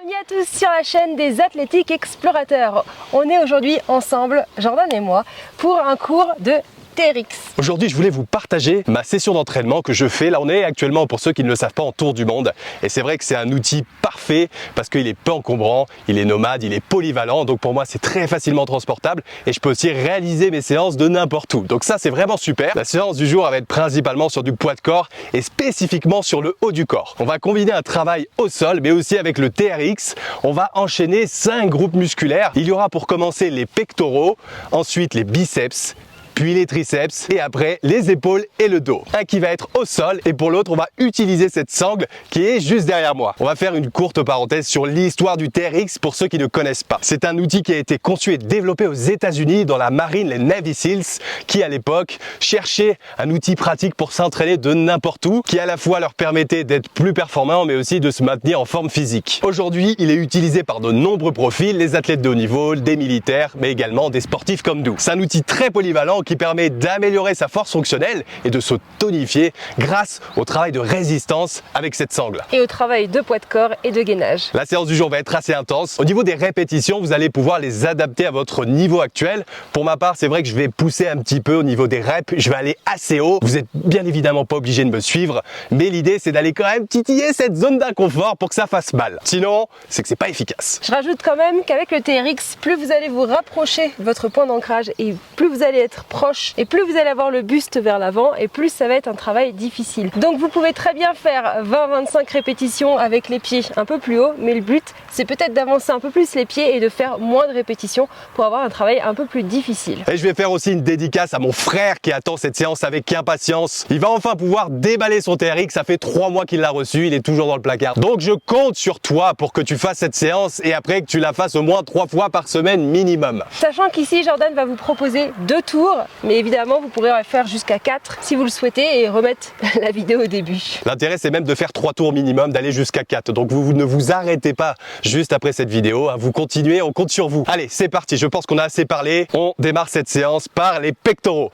Bienvenue à tous sur la chaîne des Athlétiques Explorateurs. On est aujourd'hui ensemble, Jordan et moi, pour un cours de TRX. Aujourd'hui, je voulais vous partager ma session d'entraînement que je fais. Là, on est actuellement, pour ceux qui ne le savent pas, en tour du monde. Et c'est vrai que c'est un outil parfait parce qu'il est peu encombrant, il est nomade, il est polyvalent. Donc pour moi, c'est très facilement transportable et je peux aussi réaliser mes séances de n'importe où. Donc ça, c'est vraiment super. La séance du jour va être principalement sur du poids de corps et spécifiquement sur le haut du corps. On va combiner un travail au sol, mais aussi avec le TRX. On va enchaîner 5 groupes musculaires. Il y aura pour commencer les pectoraux, ensuite les biceps, puis les triceps et après les épaules et le dos. Un qui va être au sol et pour l'autre on va utiliser cette sangle qui est juste derrière moi. On va faire une courte parenthèse sur l'histoire du TRX pour ceux qui ne connaissent pas. C'est un outil qui a été conçu et développé aux États-Unis dans la marine, les Navy Seals, qui à l'époque cherchaient un outil pratique pour s'entraîner de n'importe où, qui à la fois leur permettait d'être plus performants mais aussi de se maintenir en forme physique. Aujourd'hui, il est utilisé par de nombreux profils, les athlètes de haut niveau, des militaires, mais également des sportifs comme nous. C'est un outil très polyvalent qui permet d'améliorer sa force fonctionnelle et de se tonifier grâce au travail de résistance avec cette sangle. Et au travail de poids de corps et de gainage. La séance du jour va être assez intense. Au niveau des répétitions, vous allez pouvoir les adapter à votre niveau actuel. Pour ma part, c'est vrai que je vais pousser un petit peu au niveau des reps. Je vais aller assez haut. Vous êtes bien évidemment pas obligé de me suivre, mais l'idée c'est d'aller quand même titiller cette zone d'inconfort pour que ça fasse mal. Sinon, c'est que c'est pas efficace. Je rajoute quand même qu'avec le TRX, plus vous allez vous rapprocher de votre point d'ancrage et plus vous allez être proche et plus vous allez avoir le buste vers l'avant et plus ça va être un travail difficile. Donc vous pouvez très bien faire 20-25 répétitions avec les pieds un peu plus haut, mais le but c'est peut-être d'avancer un peu plus les pieds et de faire moins de répétitions pour avoir un travail un peu plus difficile. Et je vais faire aussi une dédicace à mon frère qui attend cette séance avec impatience. Il va enfin pouvoir déballer son TRX, ça fait 3 mois qu'il l'a reçu, il est toujours dans le placard. Donc je compte sur toi pour que tu fasses cette séance et après que tu la fasses au moins 3 fois par semaine minimum. Sachant qu'ici Jordan va vous proposer 2 tours, mais évidemment vous pourrez en faire jusqu'à 4 si vous le souhaitez et remettre la vidéo au début. L'intérêt c'est même de faire 3 tours minimum, d'aller jusqu'à 4. Donc vous ne vous arrêtez pas juste après cette vidéo, vous continuez, on compte sur vous. Allez, c'est parti, je pense qu'on a assez parlé. On démarre cette séance par les pectoraux.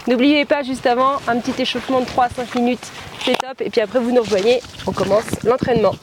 N'oubliez pas juste avant un petit échauffement de 3 à 5 minutes, c'est top. Et puis après vous nous rejoignez, on commence l'entraînement.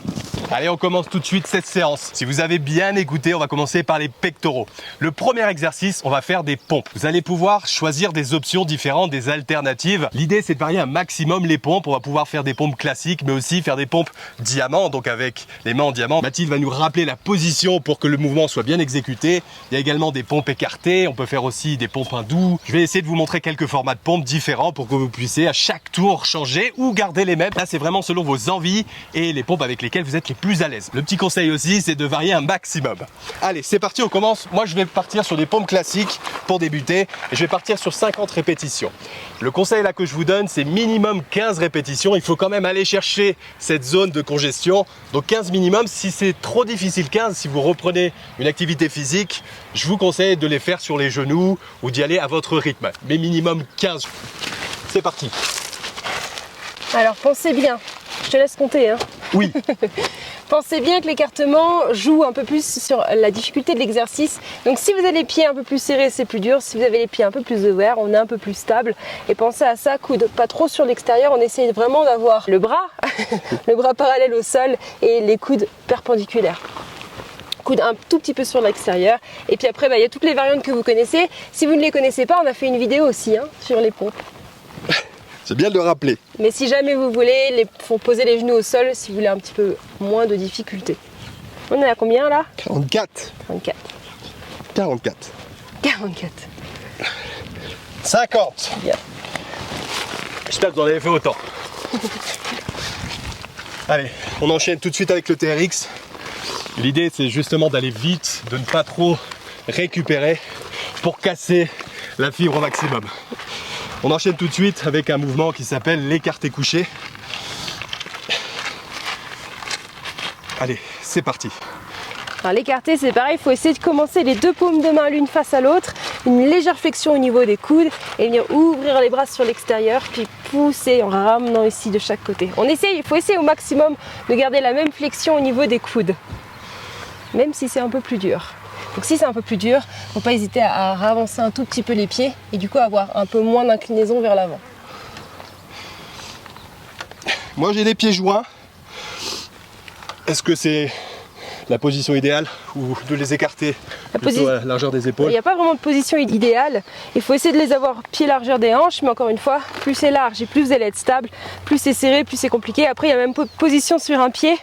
Allez, on commence tout de suite cette séance. Si vous avez bien écouté, on va commencer par les pectoraux. Le premier exercice, on va faire des pompes. Vous allez pouvoir choisir des options différentes, des alternatives. L'idée, c'est de varier un maximum les pompes. On va pouvoir faire des pompes classiques, mais aussi faire des pompes diamant, donc avec les mains en diamant. Mathilde va nous rappeler la position pour que le mouvement soit bien exécuté. Il y a également des pompes écartées. On peut faire aussi des pompes hindous. Je vais essayer de vous montrer quelques formats de pompes différents pour que vous puissiez à chaque tour changer ou garder les mêmes. Là, c'est vraiment selon vos envies et les pompes avec lesquelles vous êtes les plus à l'aise. Le petit conseil aussi, c'est de varier un maximum. Allez, c'est parti, on commence. Moi, je vais partir sur des pompes classiques pour débuter et je vais partir sur 50 répétitions. Le conseil là que je vous donne, c'est minimum 15 répétitions. Il faut quand même aller chercher cette zone de congestion. Donc 15 minimum. Si c'est trop difficile 15, si vous reprenez une activité physique, je vous conseille de les faire sur les genoux ou d'y aller à votre rythme. Mais minimum 15. C'est parti. Alors pensez bien, je te laisse compter hein. Oui. Pensez bien que l'écartement joue un peu plus sur la difficulté de l'exercice. Donc si vous avez les pieds un peu plus serrés, c'est plus dur. Si vous avez les pieds un peu plus ouverts, on est un peu plus stable. Et pensez à ça, coude pas trop sur l'extérieur. On essaye vraiment d'avoir le bras, le bras parallèle au sol et les coudes perpendiculaires. Coude un tout petit peu sur l'extérieur. Et puis après, il y a toutes les variantes que vous connaissez. Si vous ne les connaissez pas, on a fait une vidéo aussi sur les pompes. C'est bien de le rappeler. Mais si jamais vous voulez, faut poser les genoux au sol si vous voulez un petit peu moins de difficulté. On est à combien là? 44. 34. 44. 44. 50. Bien. J'espère que vous en avez fait autant. Allez, on enchaîne tout de suite avec le TRX. L'idée, c'est justement d'aller vite, de ne pas trop récupérer pour casser la fibre au maximum. On enchaîne tout de suite avec un mouvement qui s'appelle l'écarté couché. Allez, c'est parti. Alors l'écarté, c'est pareil, il faut essayer de commencer les 2 paumes de main l'une face à l'autre, une légère flexion au niveau des coudes et venir ouvrir les bras sur l'extérieur, puis pousser en ramenant ici de chaque côté. Il faut essayer au maximum de garder la même flexion au niveau des coudes, même si c'est un peu plus dur. Donc si c'est un peu plus dur, il ne faut pas hésiter à avancer un tout petit peu les pieds et du coup avoir un peu moins d'inclinaison vers l'avant. Moi j'ai les pieds joints. Est-ce que c'est la position idéale ou de les écarter plutôt à la largeur des épaules? Il n'y a pas vraiment de position idéale. Il faut essayer de les avoir pied largeur des hanches, mais encore une fois, plus c'est large et plus vous allez être stable, plus c'est serré, plus c'est compliqué. Après, il y a même position sur un pied.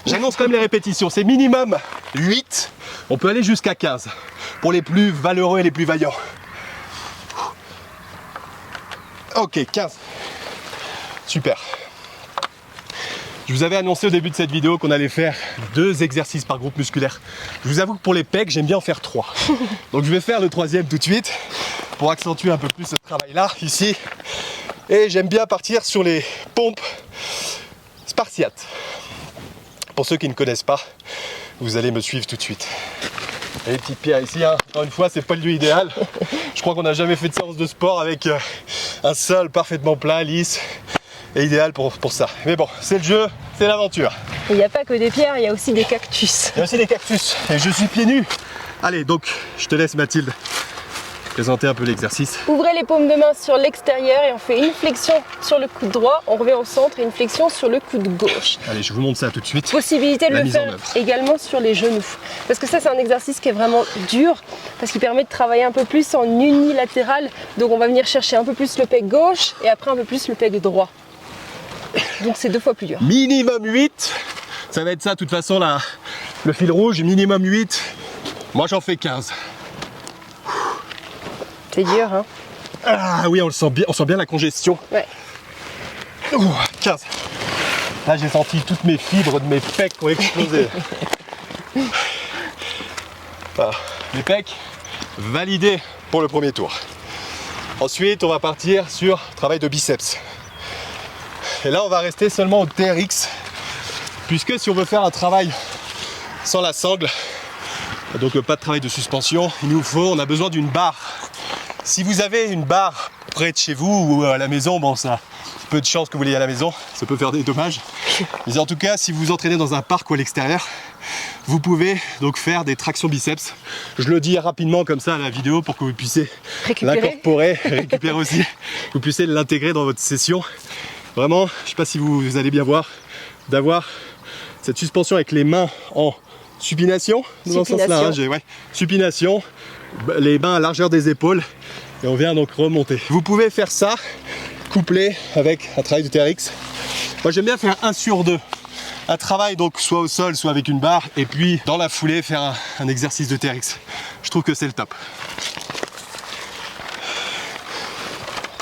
J'annonce quand même les répétitions, c'est minimum 8, on peut aller jusqu'à 15 pour les plus valeureux et les plus vaillants. Ok, 15. Super. Je vous avais annoncé au début de cette vidéo qu'on allait faire 2 exercices par groupe musculaire. Je vous avoue que pour les pecs, j'aime bien en faire 3. Donc je vais faire le 3e tout de suite pour accentuer un peu plus ce travail-là, ici. Et j'aime bien partir sur les pompes spartiates. Pour ceux qui ne connaissent pas, vous allez me suivre tout de suite. Et les petites pierres ici, hein. Encore une fois, c'est pas le lieu idéal. Je crois qu'on n'a jamais fait de séance de sport avec un sol parfaitement plat, lisse et idéal pour ça. Mais bon, c'est le jeu, c'est l'aventure. Il n'y a pas que des pierres, il y a aussi des cactus. Il y a aussi des cactus et je suis pieds nus. Allez, donc, je te laisse Mathilde présenter un peu l'exercice. Ouvrez les paumes de main sur l'extérieur et on fait une flexion sur le coude droit, on revient au centre et une flexion sur le coude gauche. Allez, je vous montre ça tout de suite. Possibilité de le faire également sur les genoux. Parce que ça, c'est un exercice qui est vraiment dur, parce qu'il permet de travailler un peu plus en unilatéral. Donc on va venir chercher un peu plus le pec gauche et après un peu plus le pec droit. Donc c'est 2 fois plus dur. Minimum 8, ça va être ça de toute façon là, le fil rouge, minimum 8. Moi j'en fais 15. C'est dur, hein? Ah oui, on sent bien la congestion. Ouais. 15. Là, j'ai senti toutes mes fibres de mes pecs qui ont explosé. Voilà. Les pecs validés pour le premier tour. Ensuite, on va partir sur travail de biceps. Et là, on va rester seulement au TRX, puisque si on veut faire un travail sans la sangle, donc pas de travail de suspension, on a besoin d'une barre. Si vous avez une barre près de chez vous ou à la maison, bon ça, peu de chance que vous l'ayez à la maison, ça peut faire des dommages. Mais en tout cas, si vous vous entraînez dans un parc ou à l'extérieur, vous pouvez donc faire des tractions biceps. Je le dis rapidement comme ça à la vidéo pour que vous puissiez l'incorporer, récupérer aussi, que vous puissiez l'intégrer dans votre session. Vraiment, je ne sais pas si vous allez bien voir, d'avoir cette suspension avec les mains en supination, dans ce sens-là, hein, supination, les mains à largeur des épaules et on vient donc remonter. Vous pouvez faire ça couplé avec un travail de TRX. Moi j'aime bien faire 1 sur 2. Un travail donc soit au sol, soit avec une barre et puis dans la foulée faire un exercice de TRX. Je trouve que c'est le top.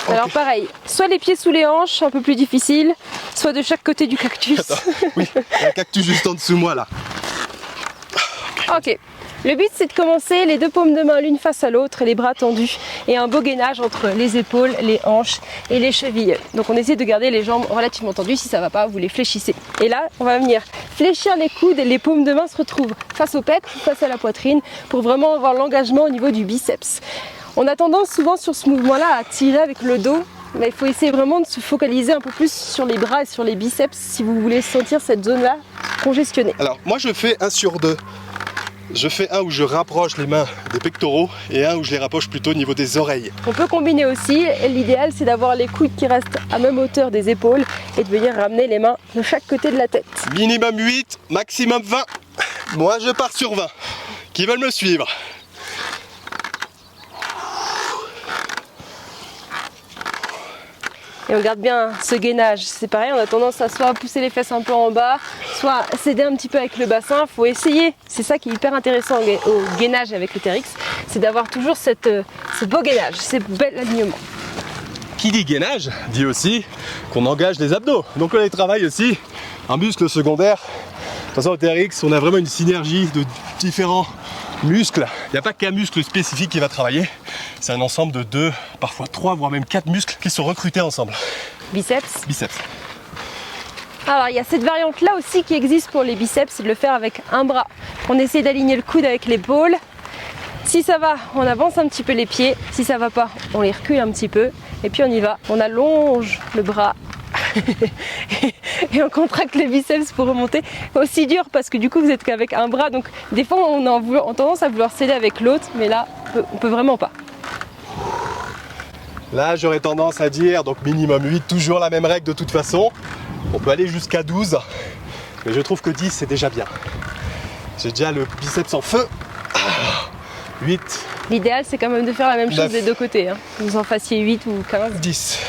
Alors pareil, soit les pieds sous les hanches, un peu plus difficile, soit de chaque côté du cactus. Attends, oui, il y a un cactus juste en dessous de moi là. Ok, le but c'est de commencer les 2 paumes de main l'une face à l'autre et les bras tendus et un beau gainage entre les épaules, les hanches et les chevilles. Donc on essaie de garder les jambes relativement tendues, si ça va pas vous les fléchissez. Et là on va venir fléchir les coudes et les paumes de main se retrouvent face au pec, face à la poitrine pour vraiment avoir l'engagement au niveau du biceps. On a tendance souvent sur ce mouvement-là à tirer avec le dos, mais il faut essayer vraiment de se focaliser un peu plus sur les bras et sur les biceps si vous voulez sentir cette zone-là congestionnée. Alors moi je fais 1 sur 2. Je fais un où je rapproche les mains des pectoraux et un où je les rapproche plutôt au niveau des oreilles. On peut combiner aussi, l'idéal c'est d'avoir les coudes qui restent à même hauteur des épaules et de venir ramener les mains de chaque côté de la tête. Minimum 8, maximum 20. Moi je pars sur 20. Qui veulent me suivre? Et on garde bien ce gainage, c'est pareil, on a tendance à soit pousser les fesses un peu en bas, soit s'aider un petit peu avec le bassin, il faut essayer, c'est ça qui est hyper intéressant au gainage avec le TRX, c'est d'avoir toujours ce beau gainage, ce bel alignement. Qui dit gainage dit aussi qu'on engage les abdos, donc on y travaille aussi un muscle secondaire. De toute façon au TRX on a vraiment une synergie de différents muscles, il n'y a pas qu'un muscle spécifique qui va travailler, c'est un ensemble de 2, parfois 3, voire même 4 muscles qui sont recrutés ensemble. Biceps. Biceps. Alors il y a cette variante là aussi qui existe pour les biceps, c'est de le faire avec un bras. On essaie d'aligner le coude avec l'épaule. Si ça va, on avance un petit peu les pieds. Si ça va pas, on les recule un petit peu. Et puis on y va. On allonge le bras. Et on contracte les biceps pour remonter. Aussi dur parce que du coup vous êtes qu'avec un bras. Donc des fois on a tendance à vouloir s'aider avec l'autre. Mais là, on peut vraiment pas. Là j'aurais tendance à dire donc minimum 8, toujours la même règle de toute façon. On peut aller jusqu'à 12. Mais je trouve que 10 c'est déjà bien. J'ai déjà le biceps en feu. 8. L'idéal, c'est quand même de faire la même chose 9. des deux côtés. Hein. Que vous en fassiez 8 ou 15. 10.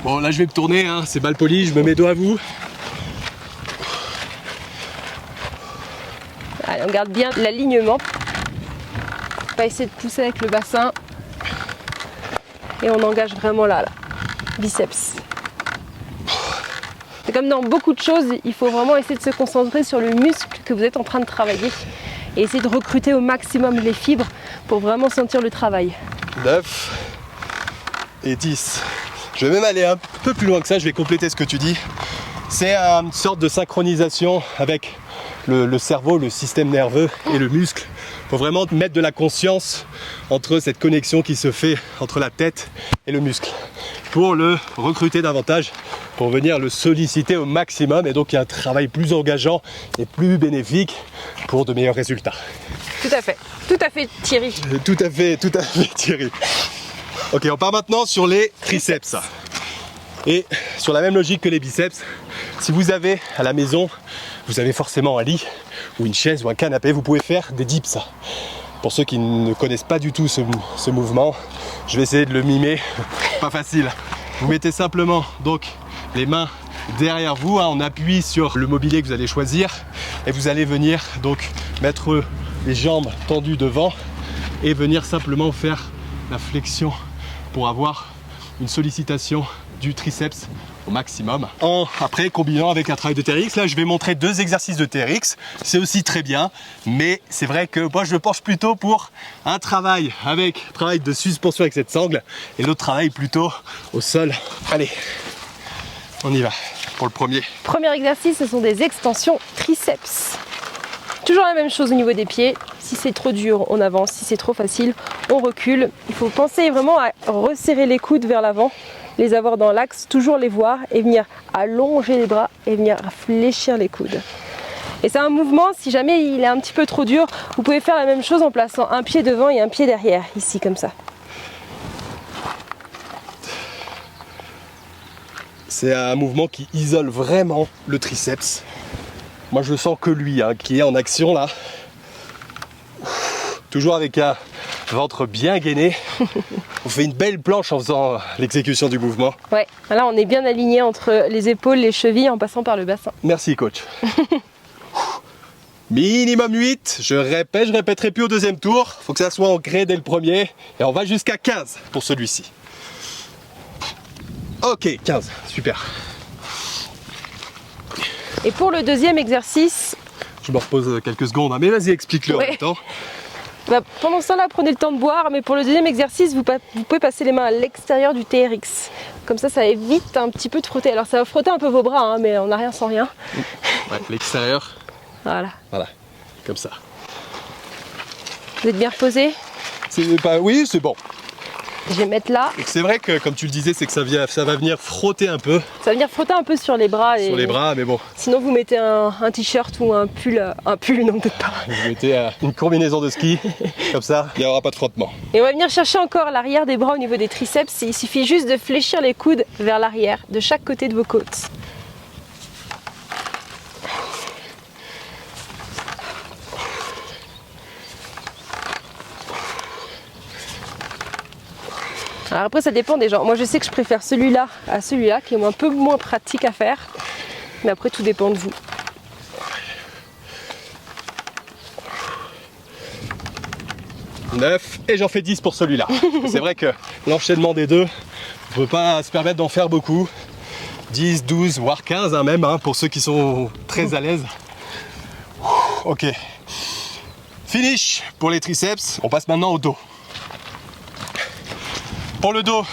Bon, là, je vais me tourner, hein. C'est balle polie, je me mets dos à vous. Allez, on garde bien l'alignement. On va essayer de pousser avec le bassin. Et on engage vraiment là. Biceps. C'est comme dans beaucoup de choses, il faut vraiment essayer de se concentrer sur le muscle que vous êtes en train de travailler. Et essayer de recruter au maximum les fibres pour vraiment sentir le travail. 9 et 10. Je vais même aller un peu plus loin que ça, je vais compléter ce que tu dis. C'est une sorte de synchronisation avec le cerveau, le système nerveux et le muscle. Il faut vraiment mettre de la conscience entre cette connexion qui se fait entre la tête et le muscle pour le recruter davantage, pour venir le solliciter au maximum, et donc il y a un travail plus engageant et plus bénéfique pour de meilleurs résultats. Tout à fait Thierry. Tout à fait Thierry. Ok, on part maintenant sur les triceps. Et sur la même logique que les biceps, si vous avez à la maison, vous avez forcément un lit ou une chaise ou un canapé, vous pouvez faire des dips. Pour ceux qui ne connaissent pas du tout ce mouvement, je vais essayer de le mimer. Pas facile. Vous mettez simplement donc les mains derrière vous, hein, on appuie sur le mobilier que vous allez choisir et vous allez venir donc mettre les jambes tendues devant et venir simplement faire la flexion pour avoir une sollicitation du triceps au maximum. Après, combinant avec un travail de TRX, là je vais montrer 2 exercices de TRX, c'est aussi très bien, mais c'est vrai que moi je penche plutôt pour un travail de suspension avec cette sangle et l'autre travail plutôt au sol. Allez, on y va pour le premier. Premier exercice, ce sont des extensions triceps. Toujours la même chose au niveau des pieds. Si c'est trop dur, on avance. Si c'est trop facile, on recule. Il faut penser vraiment à resserrer les coudes vers l'avant, les avoir dans l'axe, toujours les voir et venir allonger les bras et venir fléchir les coudes. Et c'est un mouvement, si jamais il est un petit peu trop dur, vous pouvez faire la même chose en plaçant un pied devant et un pied derrière, ici comme ça. C'est un mouvement qui isole vraiment le triceps. Moi je sens que lui, hein, qui est en action là. Toujours avec un ventre bien gainé. On fait une belle planche en faisant l'exécution du mouvement. Ouais, là on est bien aligné entre les épaules, les chevilles en passant par le bassin. Merci coach. Minimum 8, je répéterai plus au deuxième tour. Faut que ça soit ancré dès le premier. Et on va jusqu'à 15 pour celui-ci. Ok, 15, super. Et pour le deuxième exercice... Je me repose quelques secondes, hein, mais vas-y explique-le en même temps. Bah, pendant ce temps-là, prenez le temps de boire, mais pour le deuxième exercice, vous pouvez passer les mains à l'extérieur du TRX. Comme ça évite un petit peu de frotter. Alors ça va frotter un peu vos bras, hein, mais on n'a rien sans rien. Ouais, l'extérieur. Voilà, comme ça. Vous êtes bien reposé? Oui, c'est bon. Je vais mettre là. C'est vrai que, comme tu le disais, c'est que ça va venir frotter un peu. Ça va venir frotter un peu sur les bras. Sur les bras, mais bon. Sinon, vous mettez un t-shirt ou un pull, non peut-être pas. Vous mettez une combinaison de ski, comme ça, il n'y aura pas de frottement. Et on va venir chercher encore l'arrière des bras au niveau des triceps. Il suffit juste de fléchir les coudes vers l'arrière, de chaque côté de vos côtes. Alors après ça dépend des gens. Moi je sais que je préfère celui-là à celui-là qui est un peu moins pratique à faire. Mais après tout dépend de vous. Et j'en fais 10 pour celui-là. C'est vrai que l'enchaînement des deux, on ne peut pas se permettre d'en faire beaucoup. 10, 12, voire 15 hein, même, hein, pour ceux qui sont très à l'aise. Ok. Finish pour les triceps. On passe maintenant au dos. Pour le dos,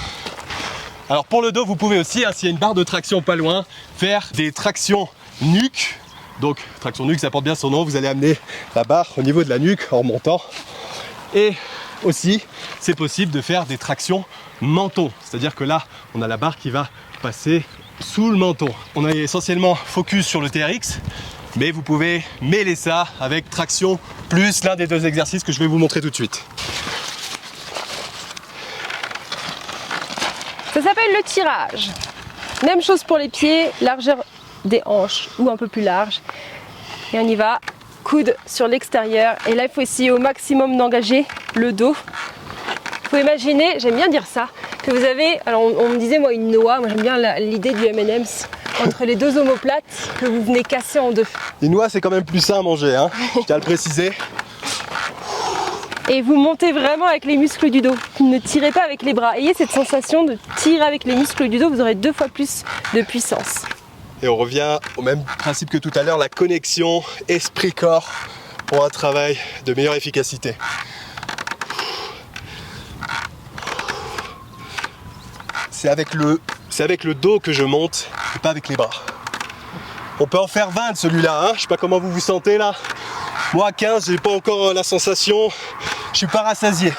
vous pouvez aussi, hein, s'il y a une barre de traction pas loin, faire des tractions nuque. Donc, traction nuque, ça porte bien son nom. Vous allez amener la barre au niveau de la nuque en remontant. Et aussi, c'est possible de faire des tractions menton. C'est-à-dire que là, on a la barre qui va passer sous le menton. On est essentiellement focus sur le TRX, mais vous pouvez mêler ça avec traction plus l'un des 2 exercices que je vais vous montrer tout de suite. Ça s'appelle le tirage. Même chose pour les pieds, largeur des hanches ou un peu plus large. Et on y va, coude sur l'extérieur. Et là, il faut essayer au maximum d'engager le dos. Il faut imaginer, j'aime bien dire ça, que vous avez, alors on me disait moi une noix, moi j'aime bien l'idée du M&M's, entre les deux omoplates que vous venez casser en deux. Une noix, c'est quand même plus sain à manger, hein. Je tiens à le préciser. Et vous montez vraiment avec les muscles du dos. Ne tirez pas avec les bras. Ayez cette sensation de tirer avec les muscles du dos, vous aurez 2 fois plus de puissance. Et on revient au même principe que tout à l'heure, la connexion esprit-corps pour un travail de meilleure efficacité. C'est avec le dos que je monte et pas avec les bras. On peut en faire 20 de celui-là, hein. Je sais pas comment vous vous sentez là. Moi à 15, j'ai pas encore la sensation, je suis pas rassasié.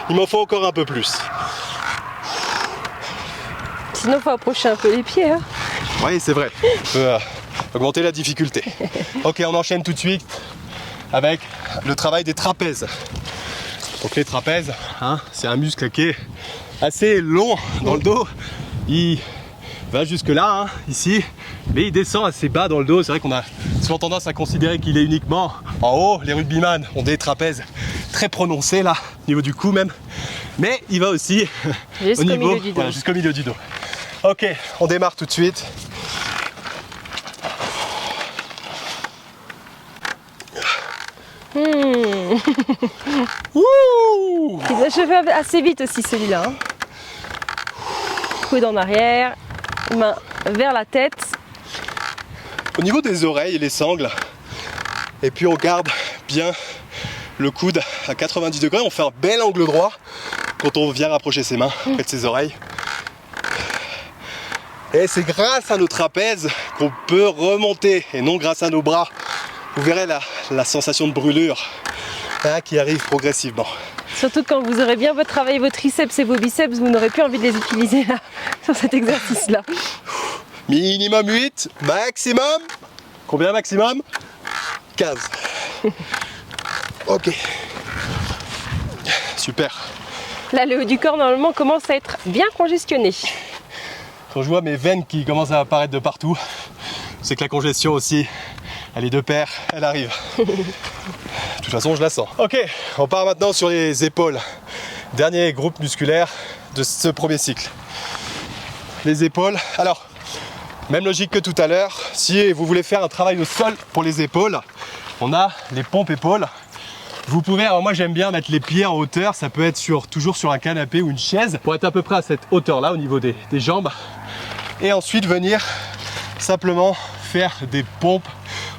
Il m'en faut encore un peu plus. Sinon, il faut approcher un peu les pieds. Hein. Oui, c'est vrai. On peut augmenter la difficulté. Ok, on enchaîne tout de suite avec le travail des trapèzes. Donc les trapèzes, hein, c'est un muscle qui est assez long dans le dos. Il va jusque là, hein, ici, mais il descend assez bas dans le dos. C'est vrai qu'on a souvent tendance à considérer qu'il est uniquement en haut. Les rugbyman ont des trapèzes très prononcés là, au niveau du cou même. Mais il va aussi au niveau, voilà, jusqu'au milieu du dos. Ok, on démarre tout de suite. Il s'achève assez vite aussi celui-là. Hein. Coude en arrière, main vers la tête. Au niveau des oreilles et les sangles, et puis on garde bien le coude à 90 degrés, on fait un bel angle droit quand on vient rapprocher ses mains près de ses oreilles. Et c'est grâce à nos trapèzes qu'on peut remonter et non grâce à nos bras. Vous verrez la sensation de brûlure qui arrive progressivement. Surtout quand vous aurez bien travaillé vos triceps et vos biceps, vous n'aurez plus envie de les utiliser là, sur cet exercice-là. Minimum 8, maximum. Combien maximum? 15. Ok. Super. Là, le haut du corps, normalement, commence à être bien congestionné. Quand je vois mes veines qui commencent à apparaître de partout, c'est que la congestion aussi, elle est de pair, elle arrive. De toute façon, je la sens. Ok, on part maintenant sur les épaules. Dernier groupe musculaire de ce premier cycle. Les épaules. Alors, même logique que tout à l'heure. Si vous voulez faire un travail au sol pour les épaules, on a les pompes épaules. Vous pouvez, alors moi j'aime bien mettre les pieds en hauteur, ça peut être toujours sur un canapé ou une chaise, pour être à peu près à cette hauteur-là au niveau des jambes. Et ensuite venir simplement faire des pompes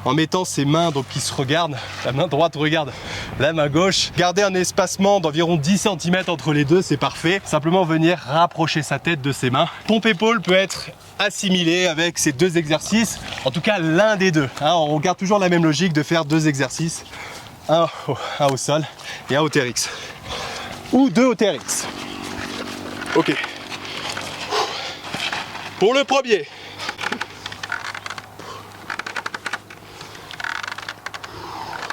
en mettant ses mains donc qui se regardent. La main droite regarde la main gauche. Garder un espacement d'environ 10 cm entre les deux, c'est parfait. Simplement venir rapprocher sa tête de ses mains. Pompe épaule peut être assimilé avec ces deux exercices, en tout cas l'un des deux. Hein, on garde toujours la même logique de faire 2 exercices. Un au sol et un au TRX. Ou 2 au TRX. Ok. Pour le premier.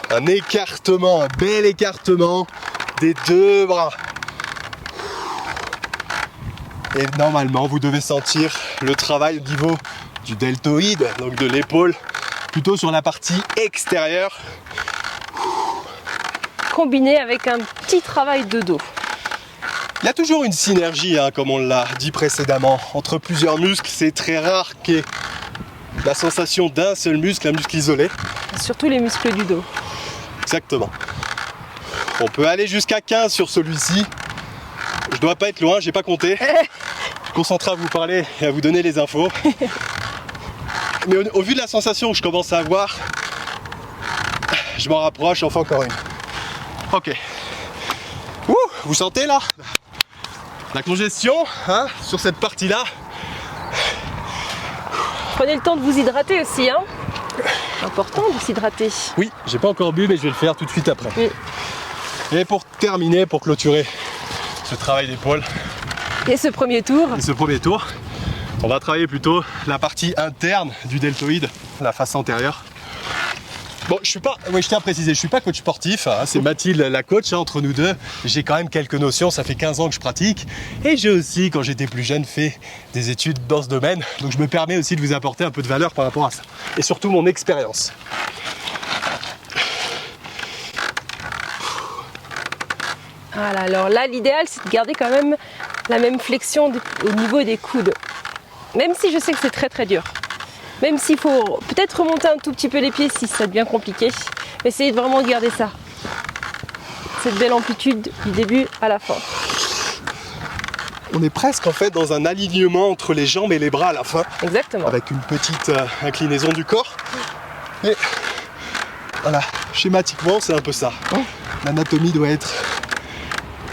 Un écartement, un bel écartement des 2 bras. Et normalement, vous devez sentir le travail au niveau du deltoïde, donc de l'épaule, plutôt sur la partie extérieure. Combiné avec un petit travail de dos. Il y a toujours une synergie, hein, comme on l'a dit précédemment, entre plusieurs muscles. C'est très rare qu'il y ait la sensation d'un seul muscle, un muscle isolé. Surtout les muscles du dos. Exactement. On peut aller jusqu'à 15 sur celui-ci. Je dois pas être loin, j'ai pas compté. Je suis concentré à vous parler et à vous donner les infos. Mais au vu de la sensation que je commence à avoir, je m'en rapproche, j'en fais encore une. Ok. Ouh, vous sentez là la congestion hein, sur cette partie-là. Prenez le temps de vous hydrater aussi, hein. Important de s'hydrater. Oui, j'ai pas encore bu, mais je vais le faire tout de suite après. Oui. Et pour terminer, pour clôturer ce travail d'épaule. Et ce premier tour. On va travailler plutôt la partie interne du deltoïde, la face antérieure. Bon, je tiens à préciser, je suis pas coach sportif, hein, c'est Mathilde la coach, hein, entre nous deux. J'ai quand même quelques notions, ça fait 15 ans que je pratique. Et j'ai aussi, quand j'étais plus jeune, fait des études dans ce domaine. Donc je me permets aussi de vous apporter un peu de valeur par rapport à ça. Et surtout mon expérience. Voilà, alors là, l'idéal, c'est de garder quand même la même flexion au niveau des coudes. Même si je sais que c'est très très dur. Même s'il faut peut-être remonter un tout petit peu les pieds si ça devient compliqué. Essayez de vraiment garder ça. Cette belle amplitude du début à la fin. On est presque en fait dans un alignement entre les jambes et les bras à la fin. Exactement. Avec une petite inclinaison du corps. Et voilà, schématiquement c'est un peu ça. L'anatomie doit être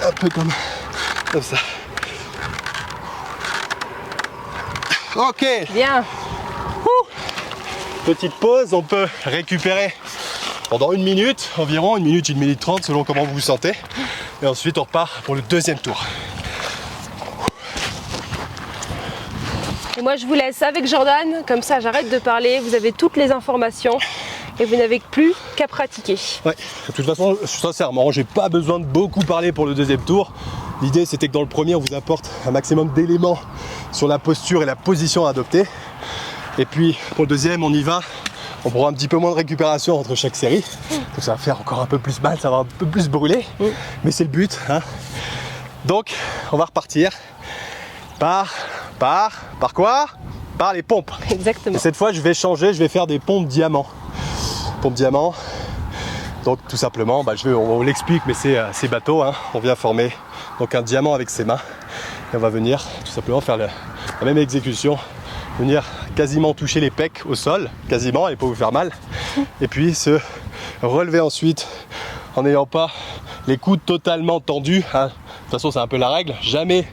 un peu comme ça. Ok. Bien. Petite pause, on peut récupérer pendant 1 minute, environ 1 minute, 1 minute 30 selon comment vous vous sentez. Et ensuite on repart pour le deuxième tour. Et moi je vous laisse avec Jordan, comme ça j'arrête de parler, vous avez toutes les informations et vous n'avez plus qu'à pratiquer. Ouais, de toute façon, sincèrement, j'ai pas besoin de beaucoup parler pour le deuxième tour. L'idée c'était que dans le premier on vous apporte un maximum d'éléments sur la posture et la position à adopter. Et puis pour le deuxième on y va, on prend un petit peu moins de récupération entre chaque série. Donc ça va faire encore un peu plus mal, ça va un peu plus brûler. Mais c'est le but, hein. Donc on va repartir par quoi? Par les pompes. Exactement. Et cette fois je vais changer, je vais faire des pompes diamants. Pompes diamants. Donc tout simplement, on l'explique, mais c'est bateau, hein. On vient former donc un diamant avec ses mains. Et on va venir tout simplement faire la même exécution. Venir quasiment toucher les pecs au sol, quasiment, et pas vous faire mal. Et puis se relever ensuite en n'ayant pas les coudes totalement tendus, hein. De toute façon c'est un peu la règle, jamais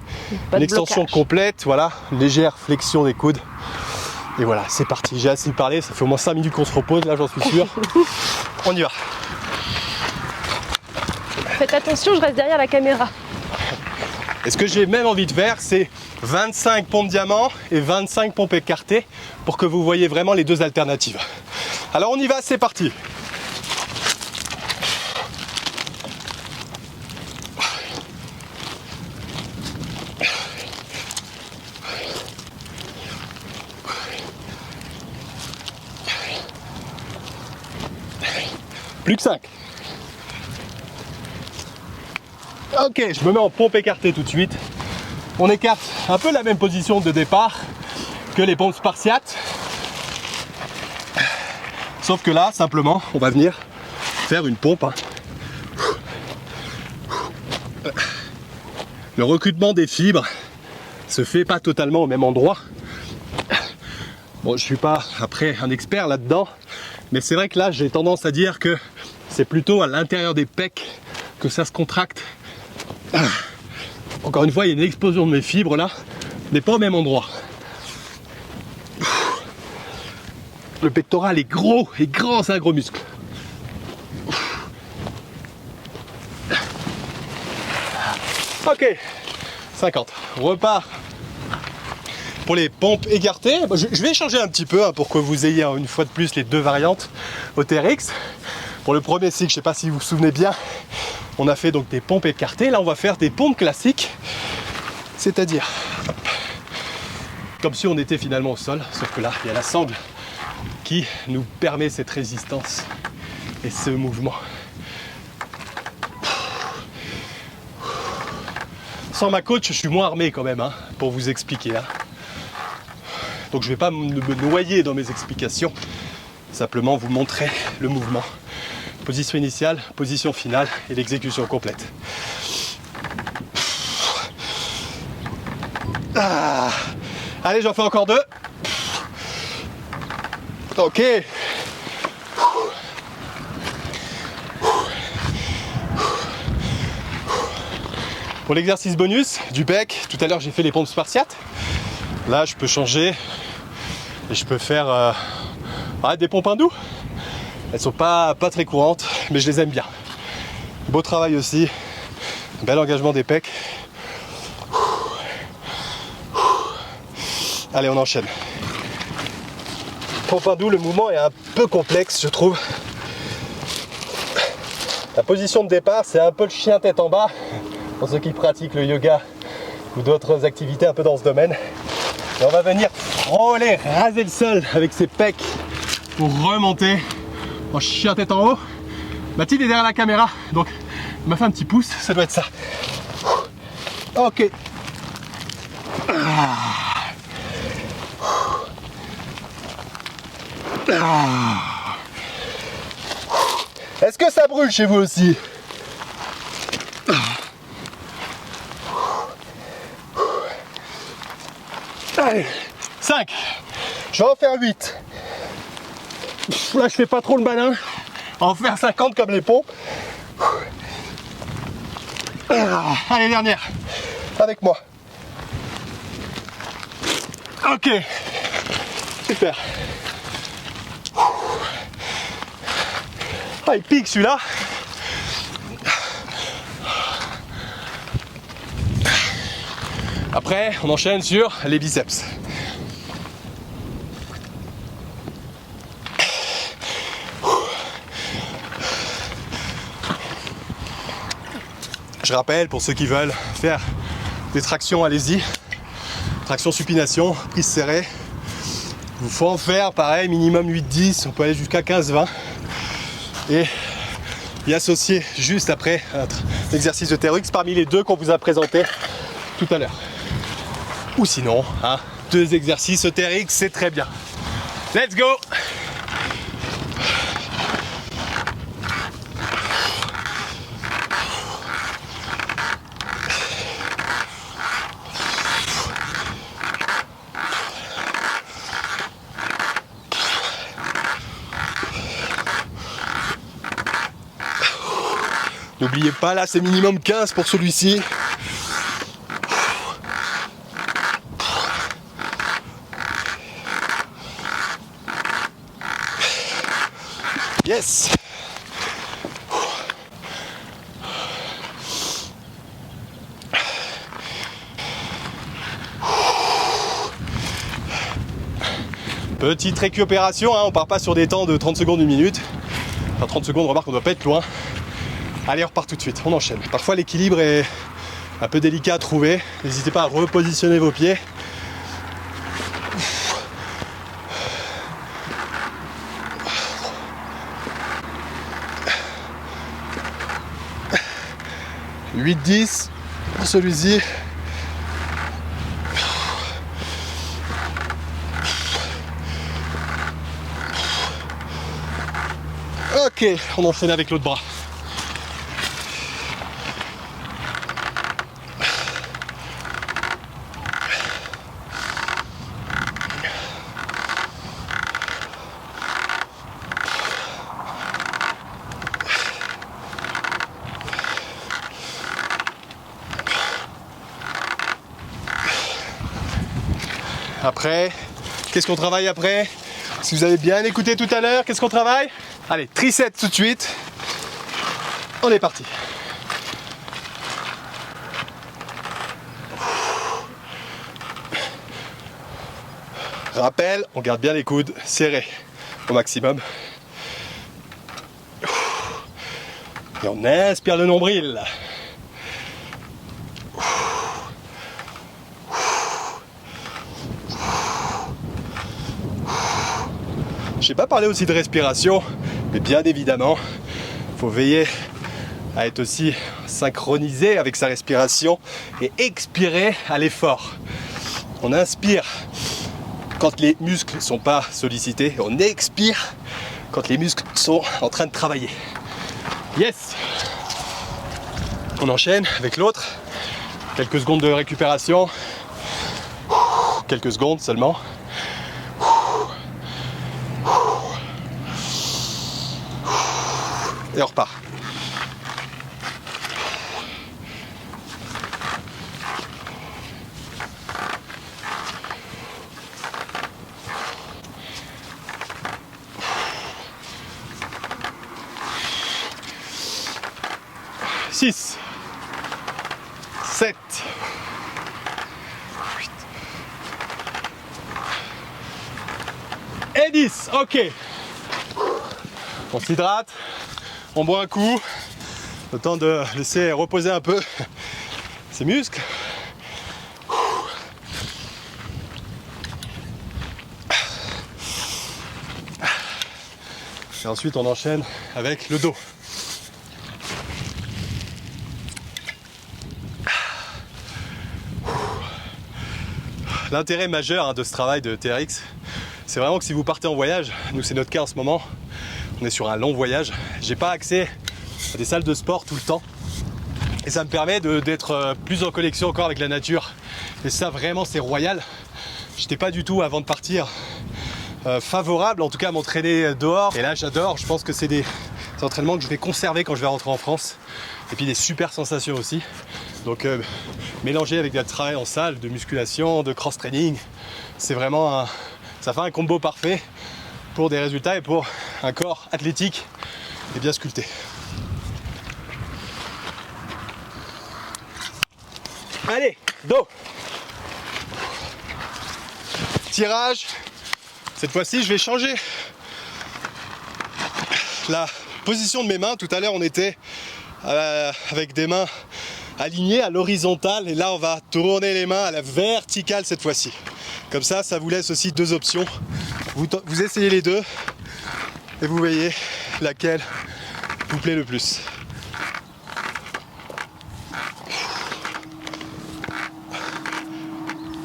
une extension complète, voilà, une légère flexion des coudes. Et voilà, c'est parti, j'ai assez parlé, ça fait au moins 5 minutes qu'on se repose, là j'en suis sûr. On y va. Faites attention, je reste derrière la caméra. Et ce que j'ai même envie de faire, c'est 25 pompes diamants et 25 pompes écartées pour que vous voyez vraiment les deux alternatives. Alors on y va, c'est parti. Plus que 5. Ok, je me mets en pompe écartée tout de suite. On écarte un peu la même position de départ que les pompes spartiates. Sauf que là, simplement, on va venir faire une pompe. Le recrutement des fibres se fait pas totalement au même endroit. Bon, je suis pas après un expert là-dedans, mais c'est vrai que là, j'ai tendance à dire que c'est plutôt à l'intérieur des pecs que ça se contracte. Encore une fois, il y a une explosion de mes fibres là, mais pas au même endroit. Le pectoral est gros et grand, c'est un gros muscle. Ok, 50. On repart pour les pompes écartées. Je vais changer un petit peu pour que vous ayez une fois de plus les deux variantes au TRX. Pour le premier cycle, je ne sais pas si vous vous souvenez bien, on a fait donc des pompes écartées. Là, on va faire des pompes classiques, c'est-à-dire comme si on était finalement au sol, sauf que là, il y a la sangle qui nous permet cette résistance et ce mouvement. Sans ma coach, je suis moins armé quand même, pour vous expliquer. Donc je ne vais pas me noyer dans mes explications, simplement vous montrer le mouvement. Position initiale, position finale et l'exécution complète. Allez, j'en fais encore 2. Ok. Pour l'exercice bonus du pec, tout à l'heure j'ai fait les pompes spartiates. Là, je peux changer et je peux faire des pompes hindous. Elles sont pas très courantes, mais je les aime bien. Beau travail aussi, bel engagement des pecs. Allez, on enchaîne. Pompe hindoue, le mouvement est un peu complexe, je trouve. La position de départ, c'est un peu le chien tête en bas, pour ceux qui pratiquent le yoga ou d'autres activités un peu dans ce domaine. Et on va venir frôler, raser le sol avec ses pecs pour remonter en chien tête en haut. Mathilde est derrière la caméra, donc Il m'a fait un petit pouce, ça doit être ça. Ok. Est-ce que ça brûle chez vous aussi? Allez, 5. Je vais en faire 8. Là, je fais pas trop le malin. On va en faire 50 comme les pompes. Allez, dernière. Avec moi. Ok. Super. Ah, il pique celui-là. Après, on enchaîne sur les biceps. Je rappelle, pour ceux qui veulent faire des tractions, allez-y. Traction supination, prise serrée. Il faut en faire pareil, minimum 8-10, on peut aller jusqu'à 15-20. Et y associer juste après un exercice de TRX parmi les deux qu'on vous a présentés tout à l'heure. Ou sinon, 2 exercices TRX, c'est très bien. Let's go! N'oubliez pas, là c'est minimum 15 pour celui-ci. Yes! Petite récupération, on part pas sur des temps de 30 secondes, 1 minute. Enfin 30 secondes, remarque, on doit pas être loin. Allez, on repart tout de suite, on enchaîne. Parfois l'équilibre est un peu délicat à trouver. N'hésitez pas à repositionner vos pieds. « 8-10 pour celui-ci. Ok, on enchaîne avec l'autre bras. Après, qu'est-ce qu'on travaille après? Si vous avez bien écouté tout à l'heure, qu'est-ce qu'on travaille? Allez, triceps tout de suite. On est parti. Rappel, on garde bien les coudes serrés au maximum. Et on inspire le nombril. Je n'ai pas parlé aussi de respiration, mais bien évidemment, il faut veiller à être aussi synchronisé avec sa respiration et expirer à l'effort. On inspire quand les muscles ne sont pas sollicités, et on expire quand les muscles sont en train de travailler. Yes! On enchaîne avec l'autre. Quelques secondes de récupération. Quelques secondes seulement. Et on repart. Six, 7, 8 et 10. Ok. On s'hydrate. On boit un coup, le temps de laisser reposer un peu ses muscles. Et ensuite on enchaîne avec le dos. L'intérêt majeur de ce travail de TRX, c'est vraiment que si vous partez en voyage, nous c'est notre cas en ce moment, on est sur un long voyage, j'ai pas accès à des salles de sport tout le temps. Et ça me permet d'être plus en connexion encore avec la nature. Et ça vraiment c'est royal. J'étais pas du tout avant de partir favorable en tout cas à m'entraîner dehors. Et là j'adore, je pense que c'est des entraînements que je vais conserver quand je vais rentrer en France. Et puis des super sensations aussi. Donc mélanger avec du travail en salle, de musculation, de cross-training, c'est vraiment ça fait un combo parfait pour des résultats et pour un corps athlétique et bien sculpté. Allez, dos. Tirage. Cette fois-ci, je vais changer la position de mes mains. Tout à l'heure, on était avec des mains alignées à l'horizontale. Et là, on va tourner les mains à la verticale cette fois-ci. Comme ça, ça vous laisse aussi deux options. Vous essayez les deux et vous voyez laquelle vous plaît le plus.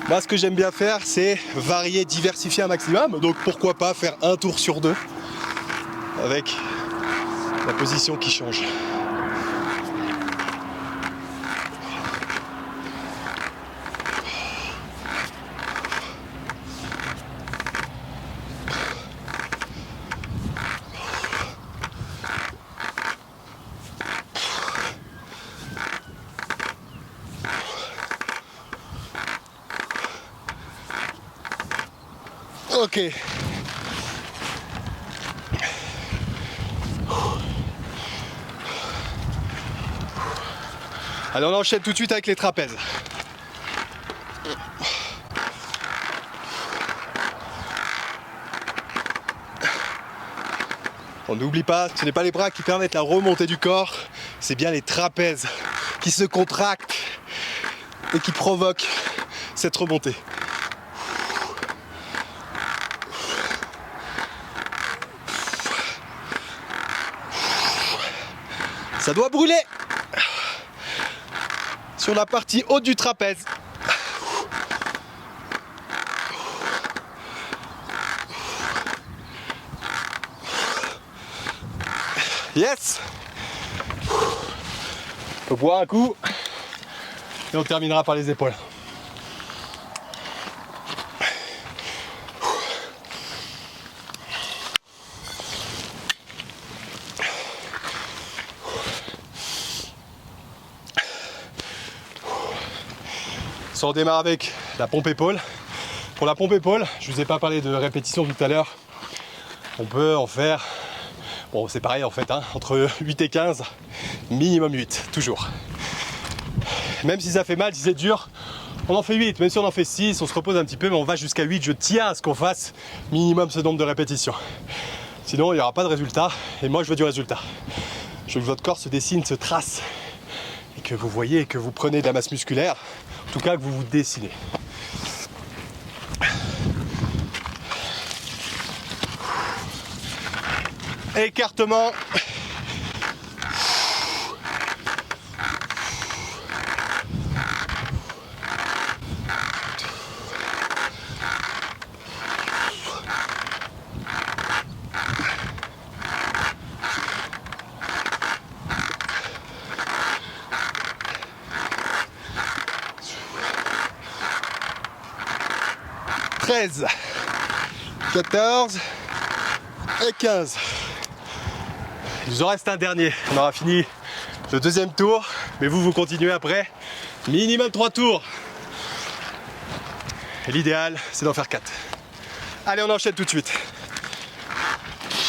Moi, ce que j'aime bien faire, c'est varier, diversifier un maximum. Donc, pourquoi pas faire un tour sur deux avec la position qui change. Ok. Allez, on enchaîne tout de suite avec les trapèzes. On n'oublie pas, ce n'est pas les bras qui permettent la remontée du corps, c'est bien les trapèzes qui se contractent et qui provoquent cette remontée. Ça doit brûler sur la partie haute du trapèze. Yes. On peut boire un coup et on terminera par les épaules. On redémarre avec la pompe épaule. Pour la pompe épaule, je vous ai pas parlé de répétition tout à l'heure. On peut en faire, bon c'est pareil en fait, entre 8 et 15, minimum 8, toujours. Même si ça fait mal, si c'est dur, on en fait 8. Même si on en fait 6, on se repose un petit peu, mais on va jusqu'à 8. Je tiens à ce qu'on fasse minimum ce nombre de répétitions. Sinon, il n'y aura pas de résultat. Et moi, je veux du résultat. Je veux que votre corps se dessine, se trace. Et que vous voyez, que vous prenez de la masse musculaire. En tout cas, que vous vous dessinez. Écartement. « 13, 14 et 15. Il nous en reste un dernier. On aura fini le deuxième tour, mais vous continuez après. Minimum 3 tours. Et l'idéal, c'est d'en faire 4. Allez, on enchaîne tout de suite.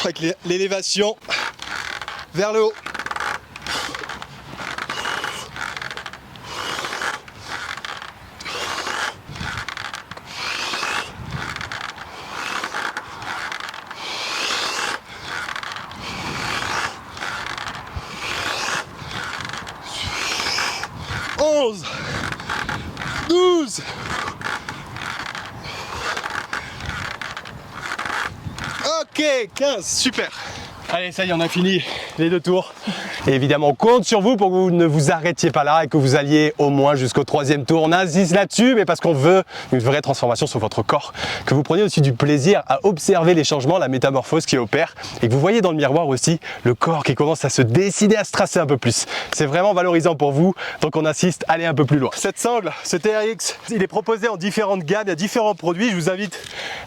Avec l'élévation vers le haut. « 11, 12, ok, 15, super. Allez, ça y est, on a fini les 2 tours. Et évidemment, on compte sur vous pour que vous ne vous arrêtiez pas là et que vous alliez au moins jusqu'au 3e tour. On insiste là-dessus, mais parce qu'on veut une vraie transformation sur votre corps. Que vous preniez aussi du plaisir à observer les changements, la métamorphose qui opère. Et que vous voyez dans le miroir aussi le corps qui commence à se dessiner, à se tracer un peu plus. C'est vraiment valorisant pour vous. Donc on insiste, allez un peu plus loin. Cette sangle, ce TRX, il est proposé en différentes gammes, il y a différents produits. Je vous invite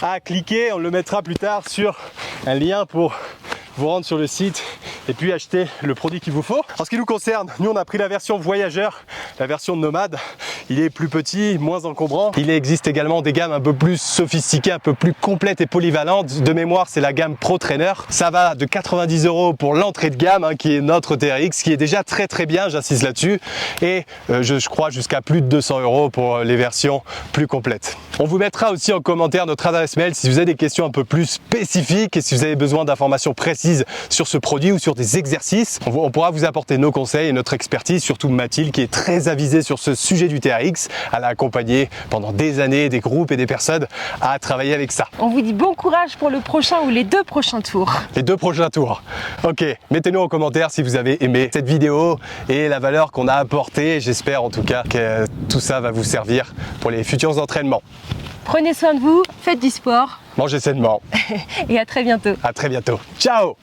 à cliquer, on le mettra plus tard sur un lien pour vous rendre sur le site et puis acheter le produit qu'il vous faut. En ce qui nous concerne, nous on a pris la version voyageur, la version nomade. Il est plus petit, moins encombrant. Il existe également des gammes un peu plus sophistiquées, un peu plus complètes et polyvalentes. De mémoire, c'est la gamme Pro Trainer. Ça va de 90 € pour l'entrée de gamme, qui est notre TRX, qui est déjà très très bien, j'insiste là-dessus. Et je crois jusqu'à plus de 200 € pour les versions plus complètes. On vous mettra aussi en commentaire notre adresse mail si vous avez des questions un peu plus spécifiques et si vous avez besoin d'informations précises sur ce produit ou sur des exercices. On pourra vous apporter nos conseils et notre expertise, surtout Mathilde qui est très avisée sur ce sujet du TRX. Elle a accompagné pendant des années des groupes et des personnes à travailler avec ça. On vous dit bon courage pour le prochain ou les 2 prochains tours. Les 2 prochains tours. Ok, mettez-nous en commentaire si vous avez aimé cette vidéo et la valeur qu'on a apportée. J'espère en tout cas que tout ça va vous servir pour les futurs entraînements. Prenez soin de vous, faites du sport. Mangez sainement. Et à très bientôt. À très bientôt. Ciao!